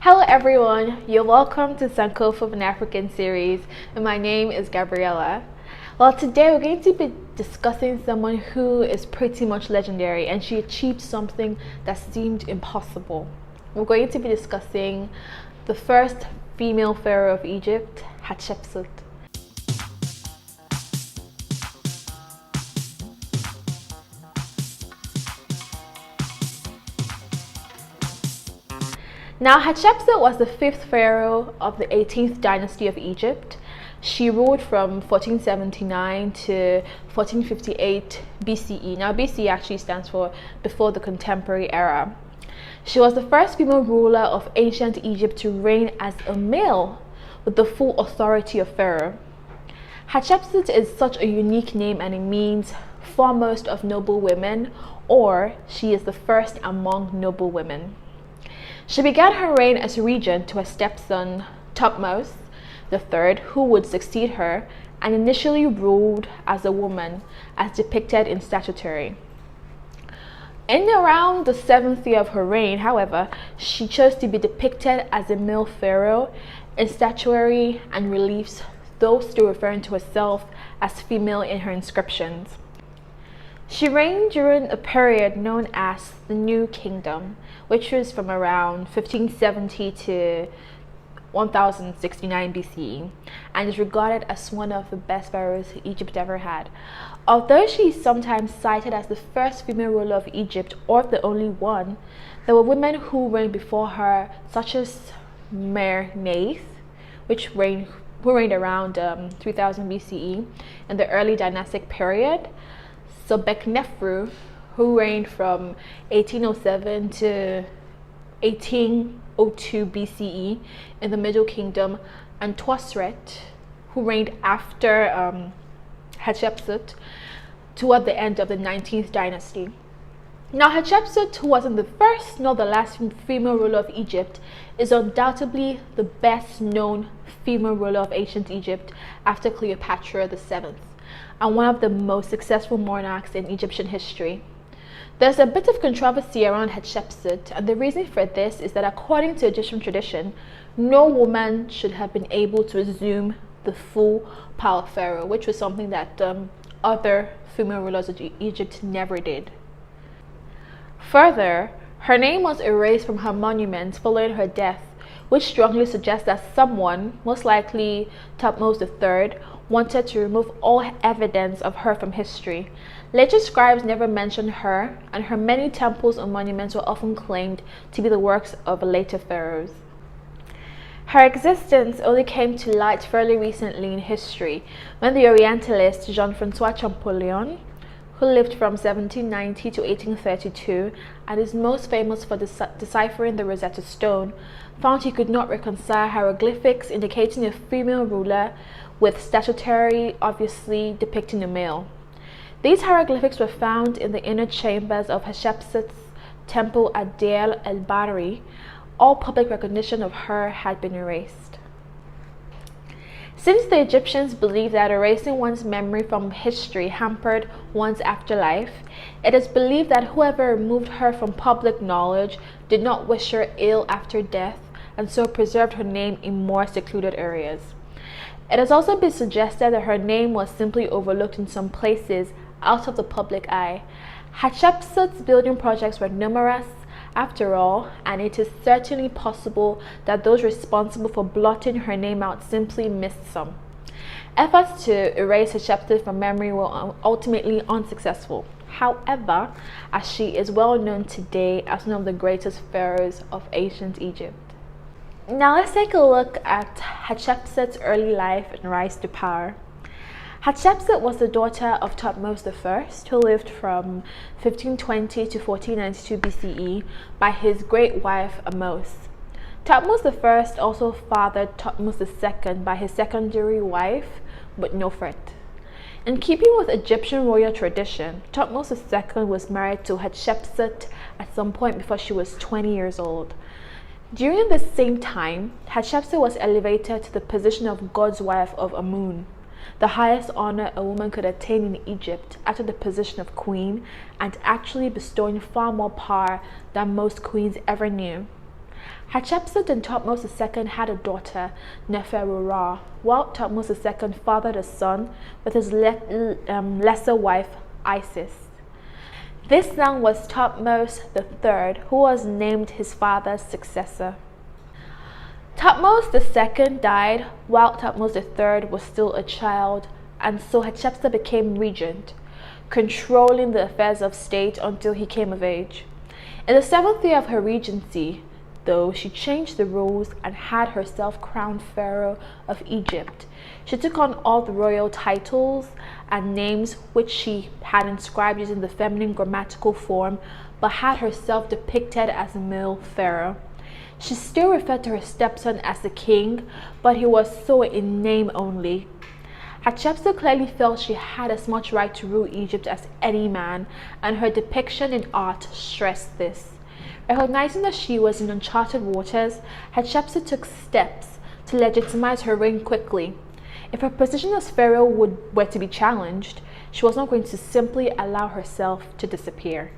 Hello everyone, you're welcome to Sankofa of an African series, and my name is Gabriella. Well, today we're going to be discussing someone who is pretty much legendary, and she achieved something that seemed impossible. We're going to be discussing the first female pharaoh of Egypt, Hatshepsut. Now, Hatshepsut was the fifth pharaoh of the 18th dynasty of Egypt. She ruled from 1479 to 1458 BCE. Now, BCE actually stands for before the contemporary era. She was the first female ruler of ancient Egypt to reign as a male with the full authority of pharaoh. Hatshepsut is such a unique name, and it means foremost of noble women, or she is the first among noble women. She began her reign as regent to her stepson Thutmose III, who would succeed her, and initially ruled as a woman, as depicted in statuary. In around the 7th year of her reign, however, she chose to be depicted as a male pharaoh in statuary and reliefs, though still referring to herself as female in her inscriptions. She reigned during a period known as the New Kingdom, which was from around 1570 to 1069 BCE, and is regarded as one of the best pharaohs Egypt ever had. Although she is sometimes cited as the first female ruler of Egypt, or the only one, there were women who reigned before her, such as Mer-Neith, who reigned around 3000 BCE in the early dynastic period. Sobeknefru, who reigned from 1807 to 1802 BCE in the Middle Kingdom, and Twasret, who reigned after Hatshepsut toward the end of the 19th dynasty. Now, Hatshepsut, who wasn't the first nor the last female ruler of Egypt, is undoubtedly the best known female ruler of ancient Egypt after Cleopatra VII, and one of the most successful monarchs in Egyptian history. There's a bit of controversy around Hatshepsut, and the reason for this is that according to Egyptian tradition, no woman should have been able to assume the full power of Pharaoh, which was something that other female rulers of Egypt never did. Further, her name was erased from her monuments following her death, which strongly suggests that someone, most likely Thutmose III, wanted to remove all evidence of her from history. Later scribes never mentioned her, and her many temples and monuments were often claimed to be the works of later pharaohs. Her existence only came to light fairly recently in history, when the Orientalist Jean-Francois Champollion, who lived from 1790 to 1832 and is most famous for deciphering the Rosetta Stone, found he could not reconcile hieroglyphics indicating a female ruler with statuary obviously depicting a male. These hieroglyphics were found in the inner chambers of Hatshepsut's temple at Deir el-Bahri. All public recognition of her had been erased. Since the Egyptians believed that erasing one's memory from history hampered one's afterlife, it is believed that whoever removed her from public knowledge did not wish her ill after death, and so preserved her name in more secluded areas. It has also been suggested that her name was simply overlooked in some places out of the public eye. Hatshepsut's building projects were numerous, after all, and it is certainly possible that those responsible for blotting her name out simply missed some. Efforts to erase Hatshepsut from memory were ultimately unsuccessful. However, as she is well known today as one of the greatest pharaohs of ancient Egypt. Now let's take a look at Hatshepsut's early life and rise to power. Hatshepsut was the daughter of Thutmose I, who lived from 1520 to 1492 BCE, by his great wife Amos. Thutmose I also fathered Thutmose II by his secondary wife, but Nofret. In keeping with Egyptian royal tradition, Thutmose II was married to Hatshepsut at some point before she was 20 years old. During the same time, Hatshepsut was elevated to the position of God's wife of Amun, the highest honor a woman could attain in Egypt after the position of queen, and actually bestowing far more power than most queens ever knew. Hatshepsut and Thutmose II had a daughter, Neferurah, while Thutmose II fathered a son with his lesser wife, Isis. This son was Thutmose III, who was named his father's successor. Thutmose II died while Thutmose III was still a child, and so Hatshepsut became regent, controlling the affairs of state until he came of age. In the 7th year of her regency, though, she changed the rules and had herself crowned Pharaoh of Egypt. She took on all the royal titles and names which she had inscribed using the feminine grammatical form, but had herself depicted as a male pharaoh. She still referred to her stepson as the king, but he was so in name only. Hatshepsut clearly felt she had as much right to rule Egypt as any man, and her depiction in art stressed this. Recognizing that she was in uncharted waters, Hatshepsut took steps to legitimize her reign quickly. If her position as pharaoh were to be challenged, she was not going to simply allow herself to disappear.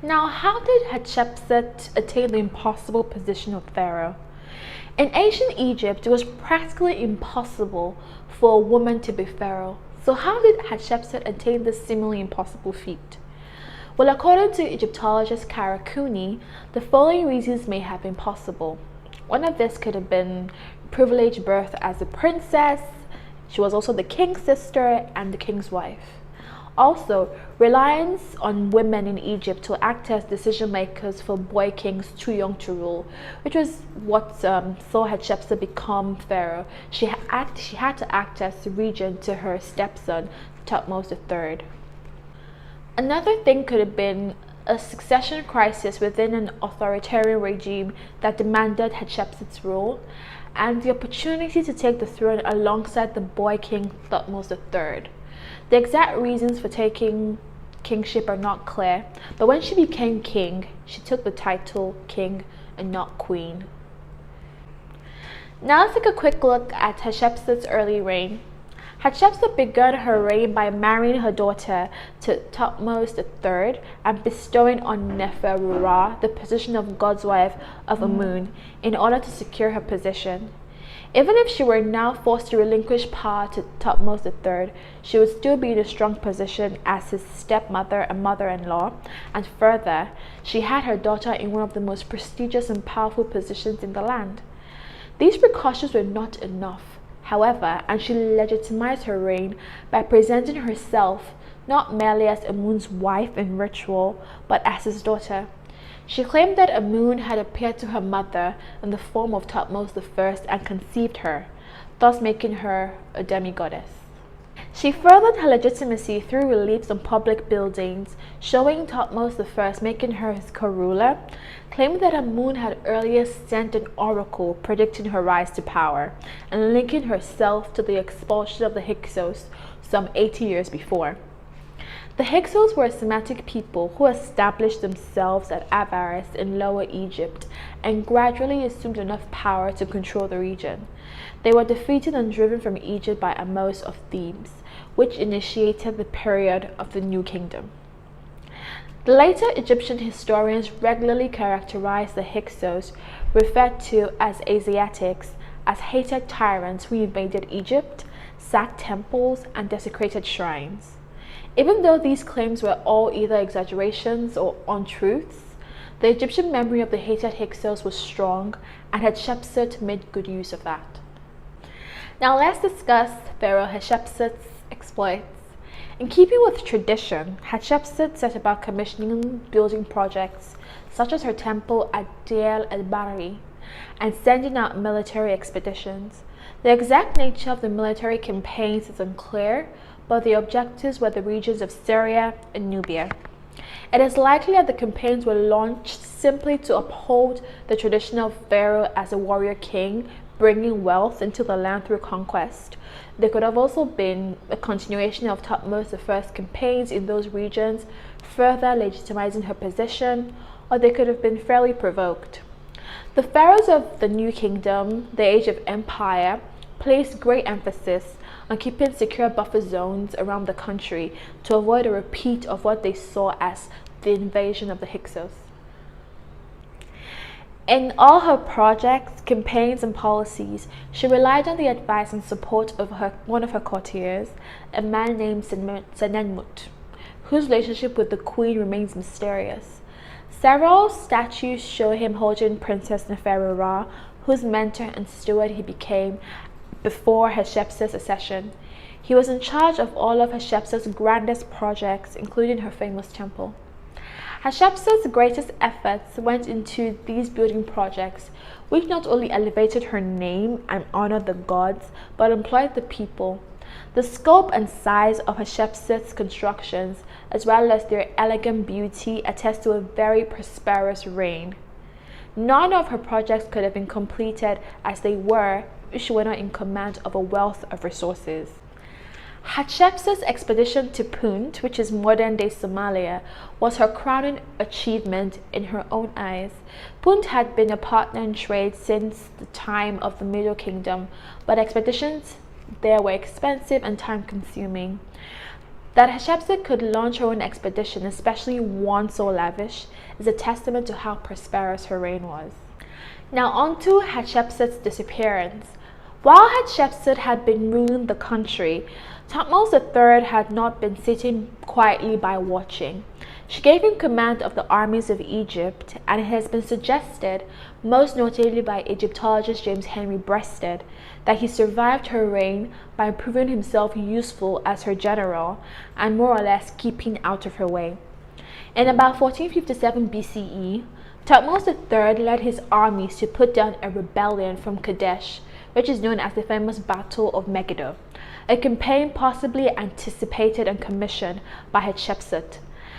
Now, how did Hatshepsut attain the impossible position of pharaoh? In ancient Egypt, it was practically impossible for a woman to be pharaoh. So how did Hatshepsut attain this seemingly impossible feat? Well, according to Egyptologist Karakuni, the following reasons may have been possible. One of this could have been privileged birth as a princess. She was also the king's sister and the king's wife. Also, reliance on women in Egypt to act as decision makers for boy kings too young to rule, which was what saw Hatshepsut become pharaoh. She had to act as regent to her stepson, Thutmose III. Another thing could have been a succession crisis within an authoritarian regime that demanded Hatshepsut's rule, and the opportunity to take the throne alongside the boy king Thutmose III. The exact reasons for taking kingship are not clear, but when she became king, she took the title king and not queen. Now let's take a quick look at Hatshepsut's early reign. Hatshepsut began her reign by marrying her daughter to Thutmose III and bestowing on Neferurah the position of God's wife of Amun in order to secure her position. Even if she were now forced to relinquish power to Thutmose III, she would still be in a strong position as his stepmother and mother-in-law, and further, she had her daughter in one of the most prestigious and powerful positions in the land. These precautions were not enough, however, and she legitimized her reign by presenting herself not merely as Amun's wife in ritual, but as his daughter. She claimed that Amun had appeared to her mother in the form of Thutmose I and conceived her, thus making her a demigoddess. She furthered her legitimacy through reliefs on public buildings, showing Thutmose I, making her his co-ruler, claiming that Amun had earlier sent an oracle predicting her rise to power, and linking herself to the expulsion of the Hyksos some 80 years before. The Hyksos were a Semitic people who established themselves at Avaris in Lower Egypt and gradually assumed enough power to control the region. They were defeated and driven from Egypt by Amos of Thebes, which initiated the period of the New Kingdom. The later Egyptian historians regularly characterized the Hyksos, referred to as Asiatics, as hated tyrants who invaded Egypt, sacked temples, and desecrated shrines. Even though these claims were all either exaggerations or untruths, the Egyptian memory of the hated Hyksos was strong, and Hatshepsut made good use of that. Now let's discuss Pharaoh Hatshepsut's exploits. In keeping with tradition, Hatshepsut set about commissioning building projects such as her temple at Deir el-Bahari and sending out military expeditions. The exact nature of the military campaigns is unclear, but the objectives were the regions of Syria and Nubia. It is likely that the campaigns were launched simply to uphold the tradition of Pharaoh as a warrior king, bringing wealth into the land through conquest. They could have also been a continuation of Thutmose I's campaigns in those regions, further legitimizing her position, or they could have been fairly provoked. The pharaohs of the New Kingdom, the Age of Empire, placed great emphasis on keeping secure buffer zones around the country to avoid a repeat of what they saw as the invasion of the Hyksos. In all her projects, campaigns, and policies, she relied on the advice and support of one of her courtiers, a man named Senenmut, whose relationship with the queen remains mysterious. Several statues show him holding Princess Neferu, whose mentor and steward he became before Hatshepsut's accession. He was in charge of all of Hatshepsut's grandest projects, including her famous temple. Hatshepsut's greatest efforts went into these building projects, which not only elevated her name and honored the gods, but employed the people. The scope and size of Hatshepsut's constructions, as well as their elegant beauty, attest to a very prosperous reign. None of her projects could have been completed as they were if she were not in command of a wealth of resources. Hatshepsut's expedition to Punt, which is modern-day Somalia, was her crowning achievement in her own eyes. Punt had been a partner in trade since the time of the Middle Kingdom, but expeditions there were expensive and time-consuming. That Hatshepsut could launch her own expedition, especially one so lavish, is a testament to how prosperous her reign was. Now on to Hatshepsut's disappearance. While Hatshepsut had been ruling the country, Thutmose III had not been sitting quietly by watching. She gave him command of the armies of Egypt, and it has been suggested, most notably by Egyptologist James Henry Breasted, that he survived her reign by proving himself useful as her general and more or less keeping out of her way. In about 1457 BCE, Thutmose III led his armies to put down a rebellion from Kadesh, which is known as the famous Battle of Megiddo, a campaign possibly anticipated and commissioned by Hatshepsut,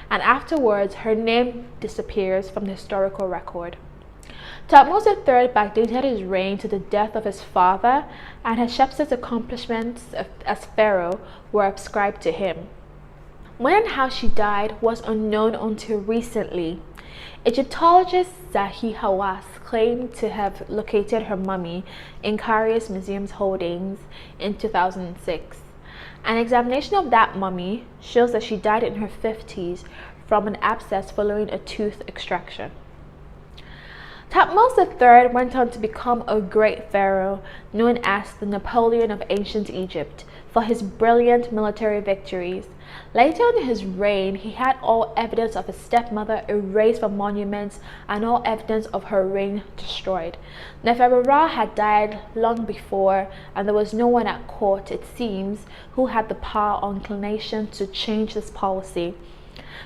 and afterwards her name disappears from the historical record. Thutmose III backdated his reign to the death of his father, and Hatshepsut's accomplishments as pharaoh were ascribed to him. When and how she died was unknown until recently. Egyptologist Zahi Hawass claimed to have located her mummy in Cairo's museum's holdings in 2006. An examination of that mummy shows that she died in her 50s from an abscess following a tooth extraction. Thutmose III went on to become a great pharaoh known as the Napoleon of ancient Egypt for his brilliant military victories. Later in his reign, he had all evidence of his stepmother erased from monuments and all evidence of her reign destroyed. Neferu had died long before, and there was no one at court, it seems, who had the power or inclination to change this policy.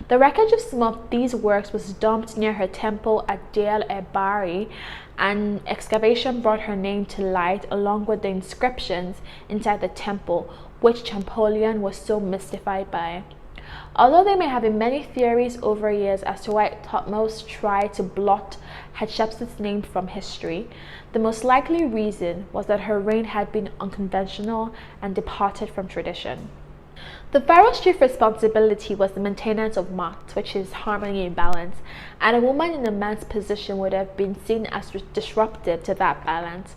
The wreckage of some of these works was dumped near her temple at Deir el-Bahari, and excavation brought her name to light along with the inscriptions inside the temple, which Champollion was so mystified by. Although there may have been many theories over years as to why Thutmose tried to blot Hatshepsut's name from history, the most likely reason was that her reign had been unconventional and departed from tradition. The pharaoh's chief responsibility was the maintenance of Mat, which is harmony and balance, and a woman in a man's position would have been seen as disruptive to that balance.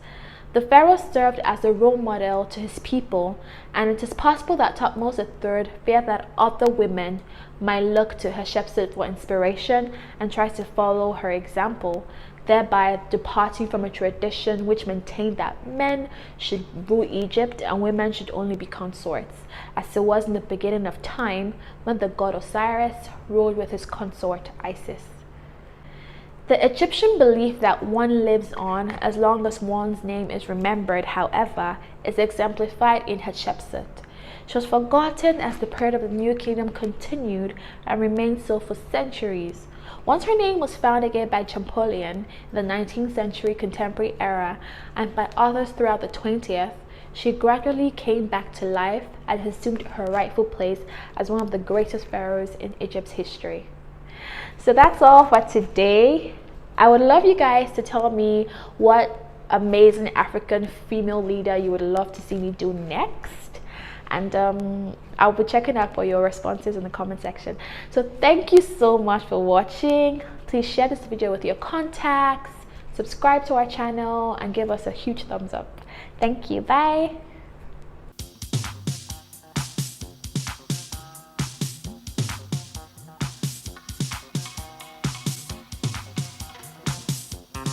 The pharaoh served as a role model to his people, and it is possible that Thutmose III feared that other women might look to Hatshepsut for inspiration and try to follow her example, thereby departing from a tradition which maintained that men should rule Egypt and women should only be consorts, as it was in the beginning of time when the god Osiris ruled with his consort Isis. The Egyptian belief that one lives on as long as one's name is remembered, however, is exemplified in Hatshepsut. She was forgotten as the period of the New Kingdom continued and remained so for centuries. Once her name was found again by Champollion in the 19th century contemporary era and by others throughout the 20th, she gradually came back to life and assumed her rightful place as one of the greatest pharaohs in Egypt's history. So that's all for today. I would love you guys to tell me what amazing African female leader you would love to see me do next. And I'll be checking out for your responses in the comment section. So thank you so much for watching. Please share this video with your contacts, subscribe to our channel, and give us a huge thumbs up. Thank you. Bye.